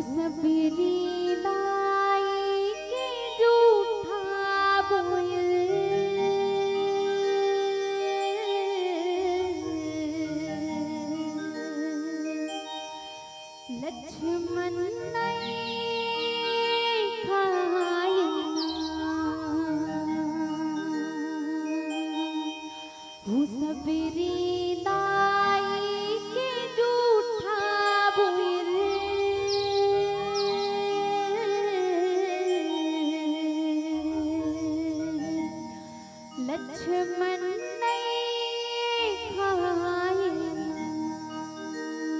सबरी लाई के जूठा बोल लक्ष्मण सबरी लाई के जूठा बोल लक्ष्मण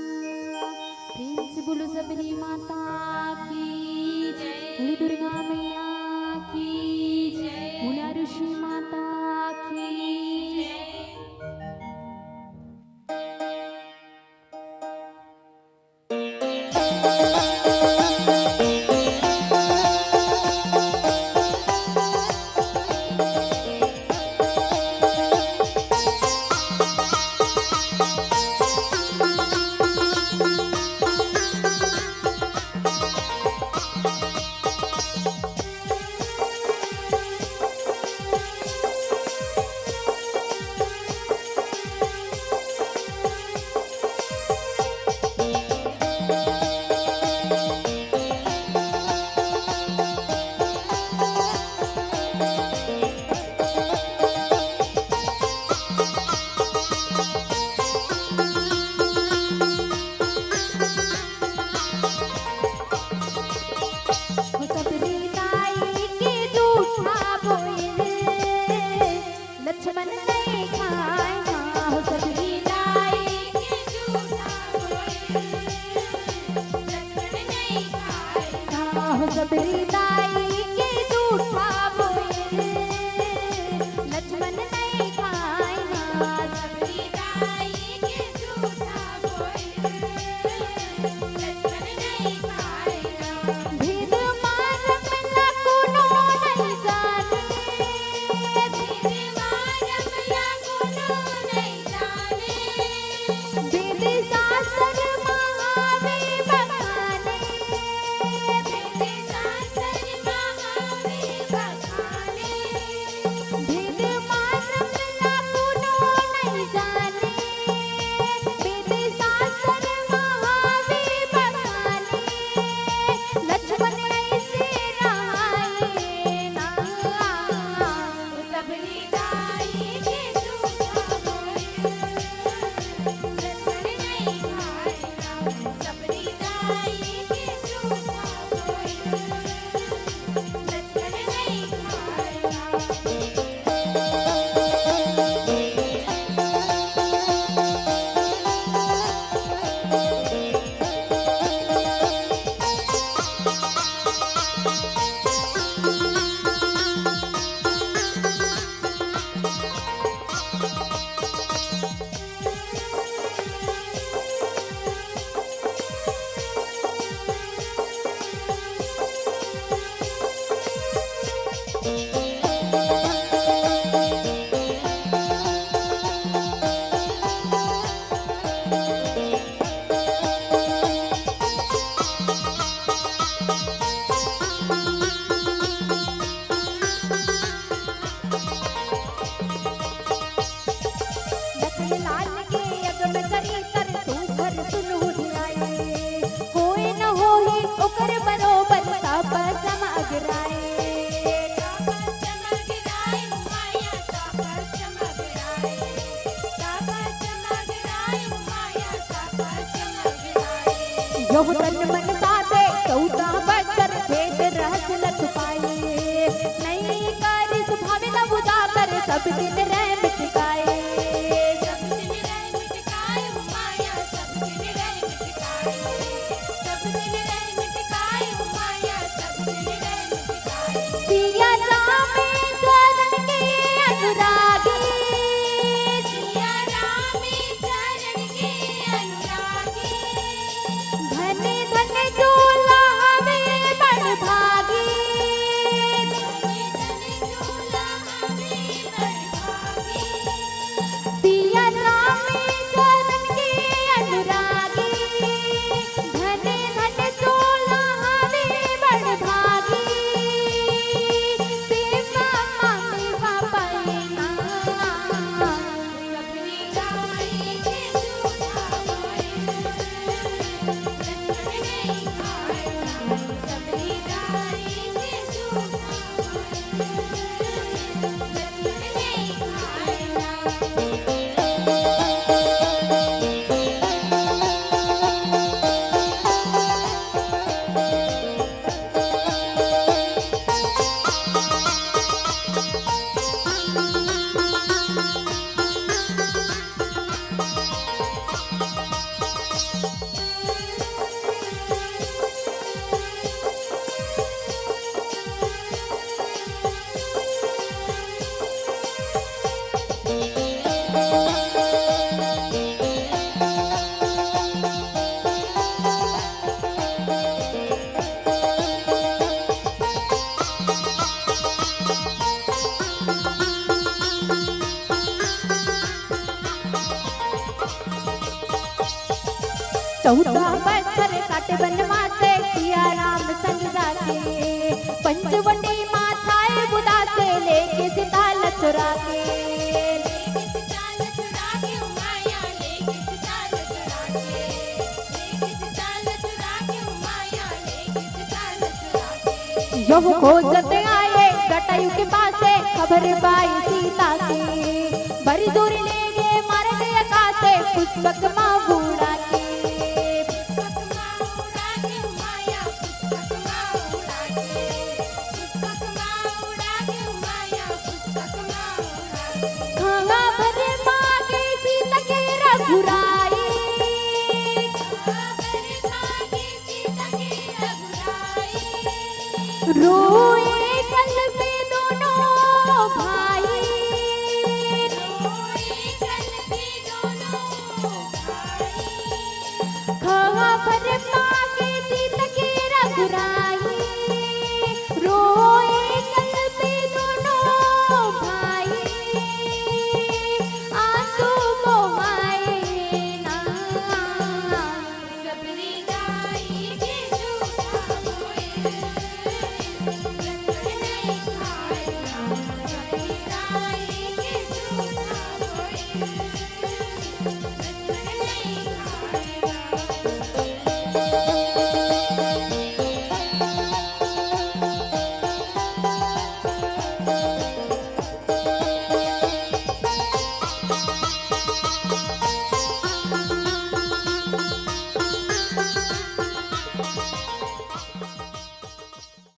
प्रेम से बोलो सबरी माता की जय, दुर्गा मैया की जय, भोला ऋषि माता की जय। सबरी लाई के जूठा बोल लक्ष्मण नहीं खाएगा सबरी लाई के जूठा बोल लक्ष्मण नहीं खाएगा भेद मार्ग ना कोनो नहीं जाने भेद मार्ग ना कोनो नहीं जाने वेद शास्त्र महावे बखाने यह तन मन साधे चौदह बचर भेद रहस्य न छुपाए नहीं कार्य सुभावे न बुझा कर सब दिन रह मिटकाए सब दिन रह मिटकाए माया सब दिन रह मिटकाए सब दिन रह मिटकाए माया सब दिन रह मिटकाए सिया राम चरण के अनुरागी सिया राम चरण के अनुरागी धन धन 14 बछर काट वनवास से सिया राम संग जाके, पंचवटी माँ छाए बुदा से लेके सीता लचुरा के, यह खोजत आए जटायु के पास से खबर पाई सीता की, बड़ी दूर ले गए मार गए कासे पुष्पक माँ बूढ़ा के, खाना भर मांगे सीता के रघुराई, रो